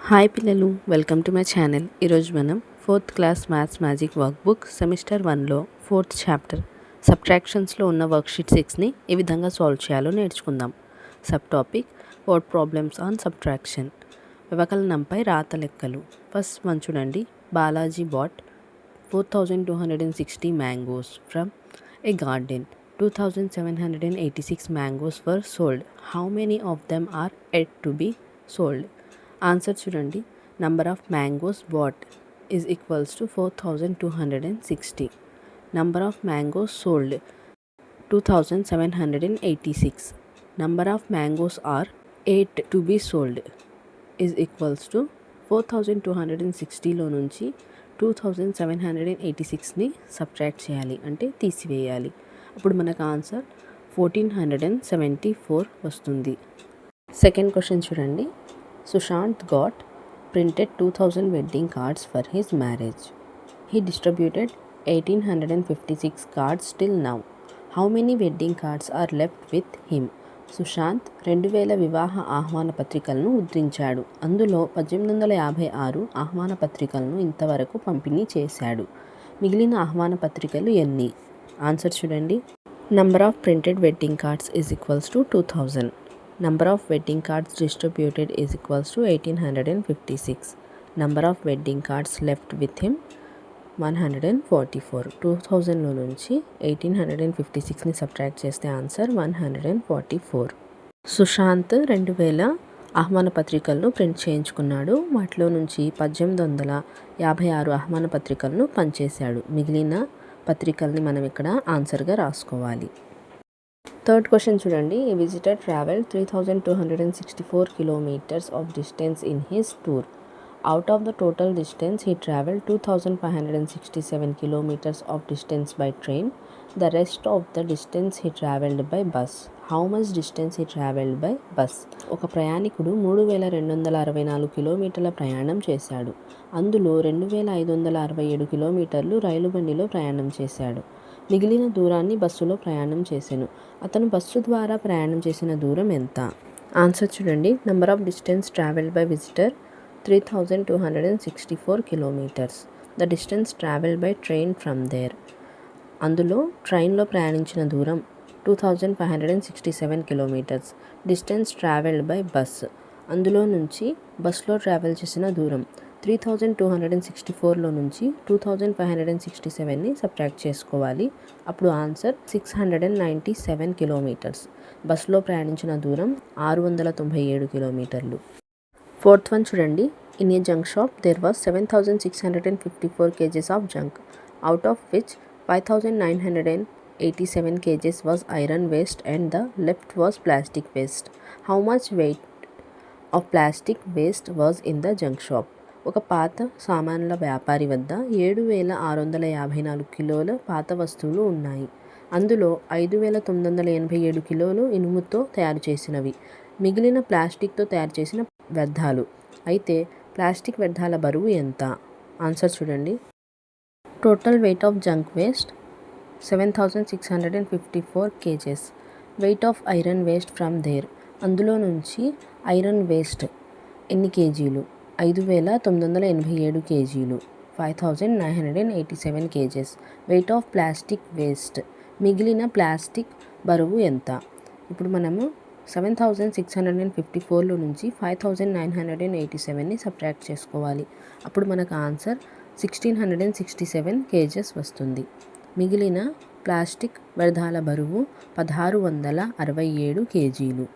Hi పిల్లలు, welcome to my channel. ఈరోజు మనం 4th class maths magic work book semester 1లో 4th చాప్టర్ సబ్ట్రాక్షన్స్లో ఉన్న వర్క్షీట్ 6ని ఏ విధంగా సాల్వ్ చేయాలో నేర్చుకుందాం. Sub topic word problems on subtraction, వ్యవకలనంపై రాత లెక్కలు. ఫస్ట్ వన్ చూడండి. Balaji bought 4260 mangoes from a garden. 2786 mangoes were sold. How many of them are yet to be sold? Answer చూడండి. Number of mangoes bought is equals to 4260. Number of mangoes sold 2786. Number of mangoes are 8 to be sold is equals to 4260లో నుంచి 2786ని subtract చేయాలి, అంటే తీసివేయాలి. అప్పుడు మనకు answer 1474 వస్తుంది. సెకండ్ క్వశ్చన్ చూడండి. Sushant got printed 2000 wedding cards for his marriage. He distributed 1856 cards till now. How many wedding cards are left with him? Sushant 2000 వివాహ ఆహ్వాన పత్రికలను ముద్రించాడు. అందులో 1856 ఆహ్వాన పత్రికలను ఇంతవరకు పంపిణీ చేశాడు. మిగిలిన ఆహ్వాన పత్రికలు ఎన్ని? ఆన్సర్ చూడండి. Number of printed wedding cards is equals to 2000. Number of wedding cards distributed is equals to 1856. Number of wedding cards left with him 144. 2000లో నుంచి 1856ని సబ్ట్రాక్ట్ చేస్తే ఆన్సర్ 144. సుశాంత్ 2000 ఆహ్వాన పత్రికలను ప్రింట్ చేయించుకున్నాడు. వాటిలో నుంచి 1856 ఆహ్వాన పత్రికలను పనిచేశాడు. మిగిలిన పత్రికల్ని మనం ఇక్కడ ఆన్సర్గా రాసుకోవాలి. థర్డ్ క్వశ్చన్ చూడండి. ఏ visitor travelled 3264 kilometers of distance in his tour. Out of the total distance, he traveled 2567 kilometers of distance by train. The rest of the distance he traveled by bus. How much distance he traveled by bus? ఒక ప్రయాణికుడు 3264 కిలోమీటర్ల ప్రయాణం చేశాడు. అందులో 2567 కిలోమీటర్లు రైలు బండిలో ప్రయాణం చేశాడు. మిగిలిన దూరాన్ని బస్సులో ప్రయాణం చేశాను. అతను బస్సు ద్వారా ప్రయాణం చేసిన దూరం ఎంత? ఆన్సర్ చూడండి. Number of distance travelled by visitor 3264 kilometers. The distance travelled by train from there. అందులో ట్రైన్లో ప్రయాణించిన దూరం 2567 kilometers. Distance travelled by bus, అందులో నుంచి బస్లో ట్రావెల్ చేసిన దూరం 3264లో నుంచి 2567ని సబ్ట్రాక్ట్ చేసుకోవాలి. అప్పుడు ఆన్సర్ 697 kilometers. బస్లో ప్రయాణించిన దూరం 697 kilometers. ఫోర్త్ వన్ చూడండి. In a junk shop there was 7654 kgs of junk, out of which 5987 kgs was iron waste and the left was plastic waste. How much weight of plastic waste was in the junk shop. ఒక పాత సామాన్ల వ్యాపారి వద్ద 7654 కిలోల పాత వస్తువులు ఉన్నాయి. అందులో 5987 కిలోలు ఇనుముతో తయారు చేసినవి, మిగిలిన ప్లాస్టిక్తో తయారు చేసిన వ్యర్థాలు. అయితే ప్లాస్టిక్ వ్యర్థాల బరువు ఎంత? ఆన్సర్ చూడండి. Total weight of junk waste 7654 kgs. Weight of iron waste from there. అందులో నుంచి ఐరన్ వేస్ట్ ఎన్ని కేజీలు? 5987 కేజీలు, 5987 kgs. Weight of plastic waste, మిగిలిన ప్లాస్టిక్ బరువు ఎంత? ఇప్పుడు మనము 7654లో నుంచి 5987ని సబ్ట్రాక్ట్ చేసుకోవాలి. అప్పుడు మనకు ఆన్సర్ 1667 kgs వస్తుంది. మిగిలిన ప్లాస్టిక్ వ్యర్థాల బరువు 1667 కేజీలు.